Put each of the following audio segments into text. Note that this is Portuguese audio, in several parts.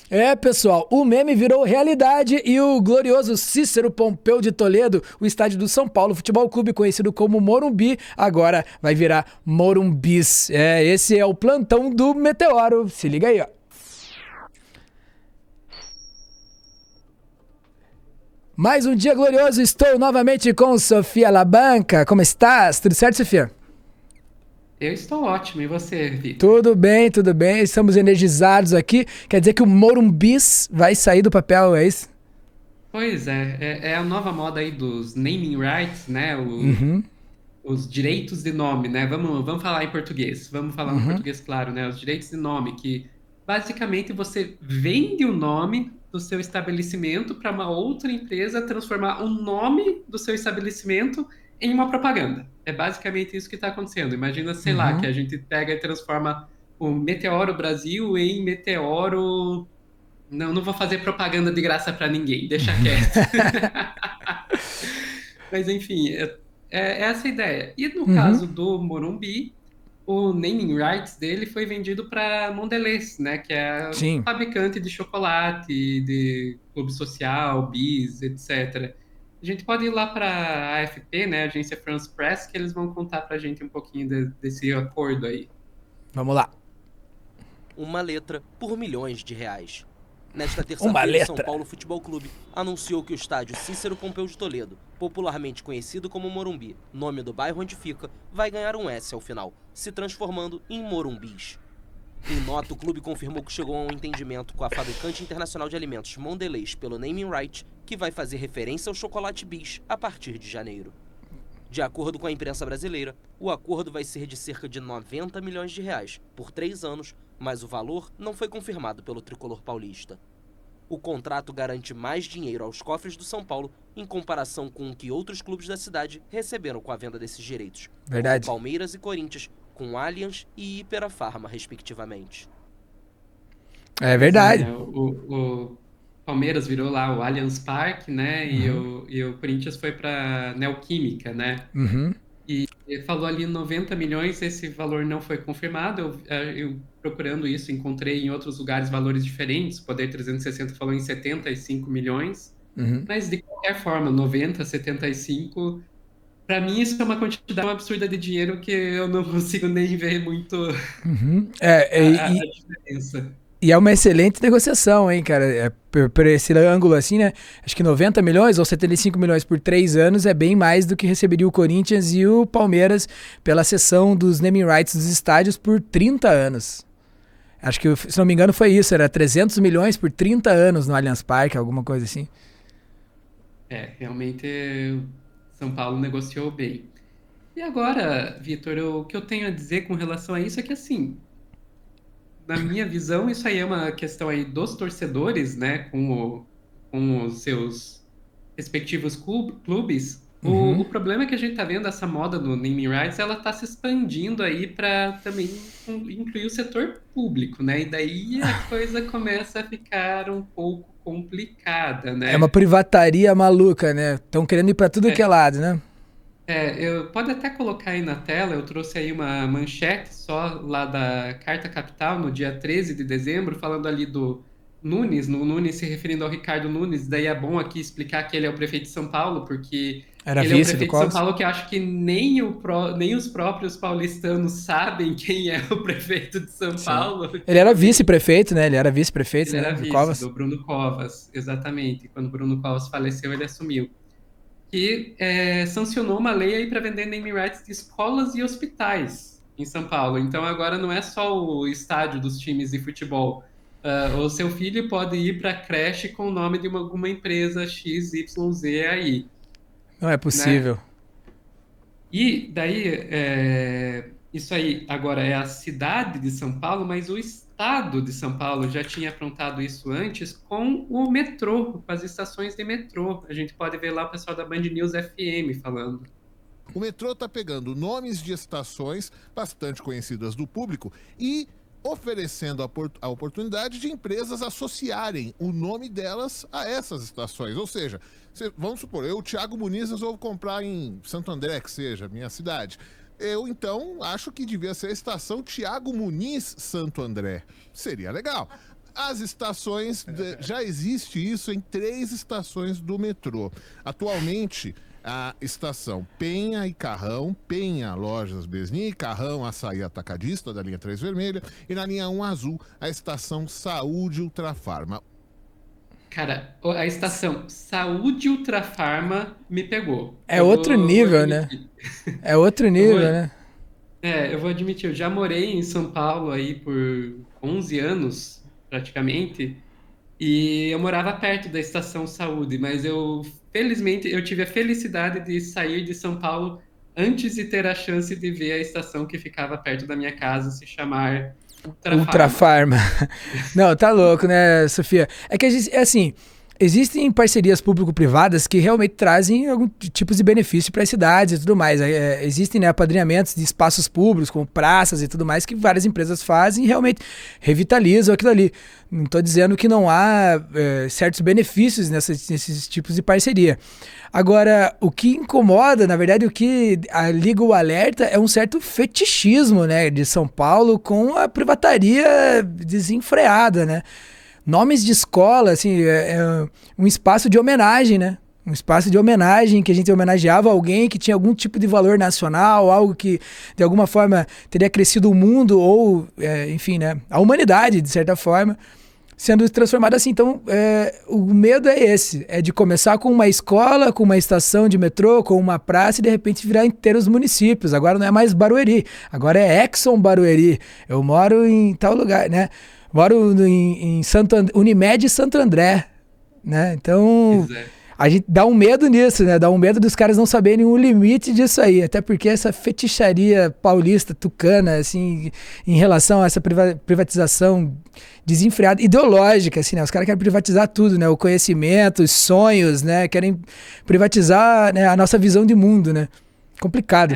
É, pessoal, o meme virou realidade e o glorioso Cícero Pompeu de Toledo, o estádio do São Paulo Futebol Clube, conhecido como Morumbi, agora vai virar Morumbis. É, esse é o plantão do Meteoro. Se liga aí, ó. Mais um dia glorioso, estou novamente com Sofia Labanca. Como estás? Tudo certo, Sofia? Eu estou ótimo, e você, Vitor? Tudo bem, estamos energizados aqui. Quer dizer que o Morumbis vai sair do papel, é isso? Pois é a nova moda aí dos naming rights, né? Uhum, Os direitos de nome, né? Vamos falar em português, vamos falar no uhum, português claro, né? Os direitos de nome, que basicamente você vende o nome do seu estabelecimento para uma outra empresa transformar o nome do seu estabelecimento em uma propaganda. É basicamente isso que está acontecendo. Imagina, sei lá, que uhum. a gente pega e transforma o Meteoro Brasil em Meteoro. Não vou fazer propaganda de graça para ninguém, deixa quieto. Mas enfim, é essa a ideia. E no Uhum, caso do Morumbi, o naming rights dele foi vendido para Mondelez, né, que é sim. fabricante de chocolate, de clube social, bis, etc. A gente pode ir lá para a AFP, né, Agência France Press, que eles vão contar para a gente um pouquinho desse acordo aí. Vamos lá. Uma letra por milhões de reais. Nesta Uma terça-feira, o São letra. Paulo Futebol Clube anunciou que o estádio Cícero Pompeu de Toledo, popularmente conhecido como Morumbi, nome do bairro onde fica, vai ganhar um S ao final, se transformando em Morumbis. Em nota, o clube confirmou que chegou a um entendimento com a fabricante internacional de alimentos Mondelez pelo naming right, que vai fazer referência ao chocolate bis a partir de janeiro. De acordo com a imprensa brasileira, o acordo vai ser de cerca de 90 milhões de reais por 3 anos, mas o valor não foi confirmado pelo tricolor paulista. O contrato garante mais dinheiro aos cofres do São Paulo em comparação com o que outros clubes da cidade receberam com a venda desses direitos, como Verdade. Palmeiras e Corinthians, com Allianz e Ipera Pharma, respectivamente. É Pois é, verdade. né? O Palmeiras virou lá o Allianz Parque, né? E Uhum, o Corinthians foi para Neoquímica, né? uhum, Ele falou ali 90 milhões, esse valor não foi confirmado. Eu procurando isso, encontrei em outros lugares valores diferentes. O Poder 360 falou em 75 milhões. uhum, Mas de qualquer forma, 90, 75, para mim isso é uma quantidade absurda de dinheiro que eu não consigo nem ver muito uhum. a diferença. E é uma excelente negociação, hein, cara? Por esse ângulo assim, né? Acho que 90 milhões ou 75 milhões por 3 anos é bem mais do que receberia o Corinthians e o Palmeiras pela cessão dos naming rights dos estádios por 30 anos. Acho que, se não me engano, foi isso. Era 300 milhões por 30 anos no Allianz Parque, alguma coisa assim. Realmente São Paulo negociou bem. E agora, Vitor, o que eu tenho a dizer com relação a isso é que, assim, na minha visão, isso aí é uma questão aí dos torcedores, né, com os seus respectivos clubes. O Uhum. problema é que a gente tá vendo essa moda do naming rights, ela tá se expandindo aí para também incluir o setor público, né? E daí a coisa começa a ficar um pouco complicada, É uma né? privataria maluca, né? Estão querendo ir pra tudo que é É, lado, né? eu pode até colocar aí na tela, eu trouxe aí uma manchete só lá da Carta Capital, no dia 13 de dezembro, falando ali do Nunes, no Nunes se referindo ao Ricardo Nunes, daí é bom aqui explicar que ele é o prefeito de São Paulo, porque Era ele é o vice do prefeito de São Covas. Paulo que eu acho que nem os próprios paulistanos sabem quem é o prefeito de São Sim. Paulo, Ele era tipo, vice-prefeito, né? Ele era vice-prefeito, ele né? era Do vice Covas. do Bruno Covas, exatamente, quando o Bruno Covas faleceu ele assumiu que sancionou uma lei aí para vender name rights de escolas e hospitais em São Paulo. Então agora não é só o estádio dos times de futebol. O seu filho pode ir para a creche com o nome de alguma empresa XYZ aí, Não é né? possível. E daí, isso aí agora é a cidade de São Paulo, mas o estado de São Paulo já tinha aprontado isso antes com o metrô, com as estações de metrô. A gente pode ver lá o pessoal da Band News FM falando. O metrô está pegando nomes de estações bastante conhecidas do público e oferecendo a oportunidade de empresas associarem o nome delas a essas estações. Ou seja, vamos supor, eu, Thiago Muniz, resolvo comprar em Santo André, que seja, minha cidade. Eu, então, acho que devia ser a estação Thiago Muniz Santo André. Seria legal. As estações, já existe isso em 3 estações do metrô. Atualmente, a estação Penha e Carrão, Penha, Lojas Besni, Carrão, Açaí Atacadista, da linha 3 vermelha, e na linha 1 azul, a estação Saúde Ultrafarma. Cara, a estação Saúde Ultrafarma me pegou. É outro nível, né? É outro nível, né? Eu vou admitir, eu já morei em São Paulo aí por 11 anos, praticamente, e eu morava perto da Estação Saúde, mas felizmente, eu tive a felicidade de sair de São Paulo antes de ter a chance de ver a estação que ficava perto da minha casa se chamar Ultrafarma. Não, tá louco, né, Sofia? É que assim, existem parcerias público-privadas que realmente trazem algum tipos de benefício para as cidades e tudo mais. Existem, né, apadrinhamentos de espaços públicos, como praças e tudo mais, que várias empresas fazem e realmente revitalizam aquilo ali. Não estou dizendo que não há certos benefícios nesses tipos de parceria. Agora, o que incomoda, na verdade, o que liga o alerta é um certo fetichismo, né, de São Paulo com a privataria desenfreada, né? Nomes de escola, assim, é um espaço de homenagem, né? Um espaço de homenagem que a gente homenageava alguém que tinha algum tipo de valor nacional, algo que de alguma forma teria crescido o mundo ou, enfim, né, a humanidade, de certa forma, sendo transformada assim. Então, o medo é esse, é de começar com uma escola, com uma estação de metrô, com uma praça e de repente virar inteiros municípios. Agora não é mais Barueri, agora é Exxon Barueri. Eu moro em tal lugar, né? Moro em Unimed Santo André, né? Então, a gente dá um medo nisso, né? Dá um medo dos caras não saberem o limite disso aí. Até porque essa feticharia paulista, tucana, assim, em relação a essa privatização desenfreada, ideológica, assim, né? Os caras querem privatizar tudo, né? O conhecimento, os sonhos, né? Querem privatizar, né, a nossa visão de mundo, né? Complicado.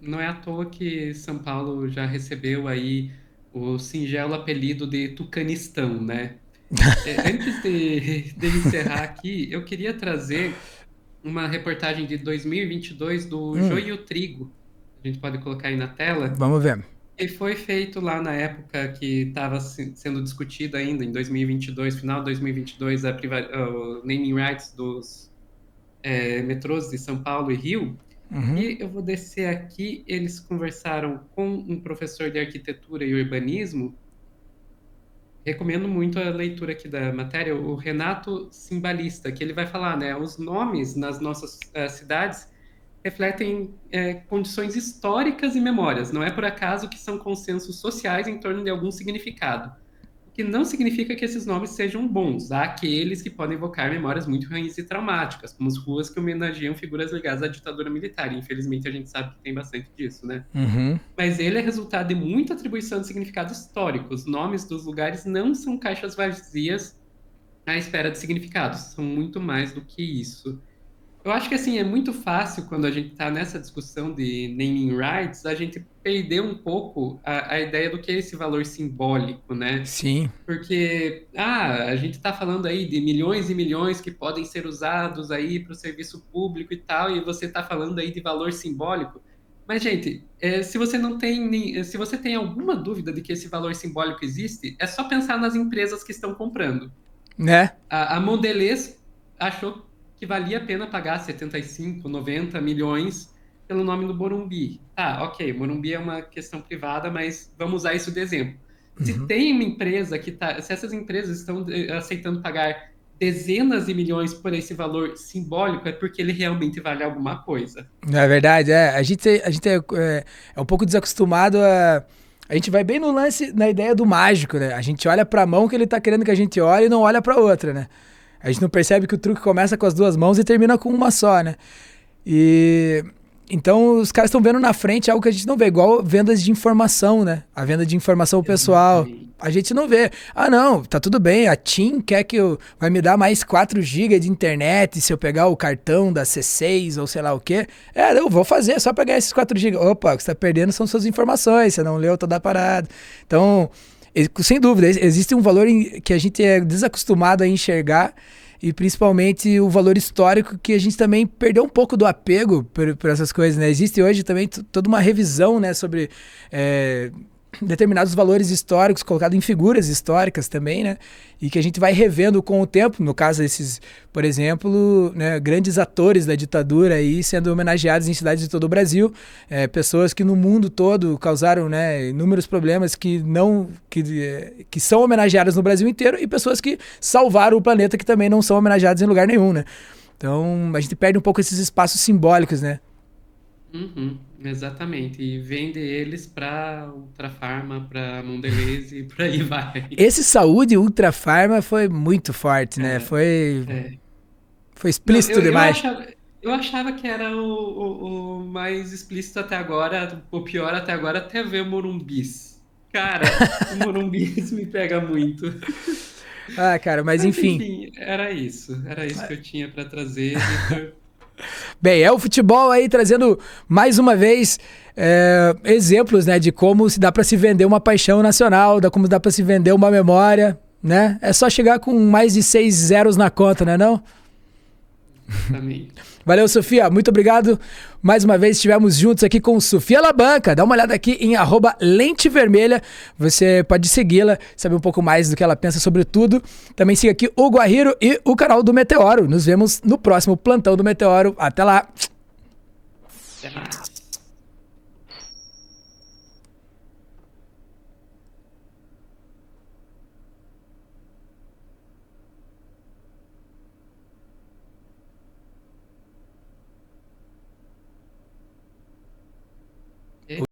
Não é à toa que São Paulo já recebeu aí o singelo apelido de Tucanistão, né? Antes de encerrar aqui, eu queria trazer uma reportagem de 2022 do Joio e o Trigo. A gente pode colocar aí na tela. Vamos ver. E foi feito lá na época que estava sendo discutido ainda, em 2022, final de 2022, o naming rights dos metrôs de São Paulo e Rio. E eu vou descer aqui, eles conversaram com um professor de arquitetura e urbanismo. Recomendo muito a leitura aqui da matéria, o Renato Simbalista, que ele vai falar, né, os nomes nas nossas cidades refletem condições históricas e memórias. Não é por acaso que são consensos sociais em torno de algum significado. O que não significa que esses nomes sejam bons. Há aqueles que podem evocar memórias muito ruins e traumáticas, como as ruas que homenageiam figuras ligadas à ditadura militar. E, infelizmente, a gente sabe que tem bastante disso, né? Mas ele é resultado de muita atribuição de significado histórico. Os nomes dos lugares não são caixas vazias à espera de significados. São muito mais do que isso. Eu acho que, assim, é muito fácil, quando a gente está nessa discussão de naming rights, a gente perder um pouco a ideia do que é esse valor simbólico, né? Sim. Porque, a gente está falando aí de milhões e milhões que podem ser usados aí para o serviço público e tal, e você está falando aí de valor simbólico. Mas, gente, se você tem alguma dúvida de que esse valor simbólico existe, é só pensar nas empresas que estão comprando. Né? A Mondelez achou que valia a pena pagar 75, 90 milhões pelo nome do Morumbi. Tá, ok, Morumbi é uma questão privada, mas vamos usar isso de exemplo. Se tem uma empresa se essas empresas estão aceitando pagar dezenas de milhões por esse valor simbólico, é porque ele realmente vale alguma coisa. É verdade, a gente é um pouco desacostumado a gente vai bem no lance, na ideia do mágico, né? A gente olha pra mão que ele tá querendo que a gente olhe e não olha pra outra, né? A gente não percebe que o truque começa com as duas mãos e termina com uma só, né? E então os caras estão vendo na frente algo que a gente não vê, igual vendas de informação, né? A venda de informação pessoal. A gente não vê. Ah, não, tá tudo bem, a TIM quer que vai me dar mais 4 GB de internet se eu pegar o cartão da C6 ou sei lá o quê. Eu vou fazer só pegar esses 4 GB. Opa, o que você tá perdendo são suas informações, você não leu toda a parada. Então, sem dúvida, existe um valor que a gente é desacostumado a enxergar, e principalmente o valor histórico que a gente também perdeu um pouco do apego por essas coisas, né? Existe hoje também toda uma revisão, né, sobre determinados valores históricos colocados em figuras históricas também, né? E que a gente vai revendo com o tempo, no caso desses, por exemplo, né, grandes atores da ditadura aí sendo homenageados em cidades de todo o Brasil, pessoas que no mundo todo causaram, né, inúmeros problemas que são homenageadas no Brasil inteiro, e pessoas que salvaram o planeta que também não são homenageadas em lugar nenhum, né? Então a gente perde um pouco esses espaços simbólicos, né? Uhum, exatamente. E vende eles para Ultrafarma, para Mondelez e por aí vai. Esse Saúde Ultra Farma foi muito forte, né? Foi Não, explícito demais. eu achava que era o mais explícito até agora, o pior até agora, até ver Morumbis. Cara, o Morumbis me pega muito. Ah, cara, mas Mas enfim. enfim, era isso que eu tinha para trazer. Bem, é o futebol aí trazendo mais uma vez exemplos, né, de como se dá para se vender uma paixão nacional, como dá para se vender uma memória, né? É só chegar com mais de 6 zeros na conta, né, não? Exatamente. Valeu, Sofia. Muito obrigado. Mais uma vez estivemos juntos aqui com Sofia Labanca. Dá uma olhada aqui em @lentevermelha. Você pode segui-la, saber um pouco mais do que ela pensa sobre tudo. Também siga aqui o Guarriro e o canal do Meteoro. Nos vemos no próximo Plantão do Meteoro. Até lá. Até mais.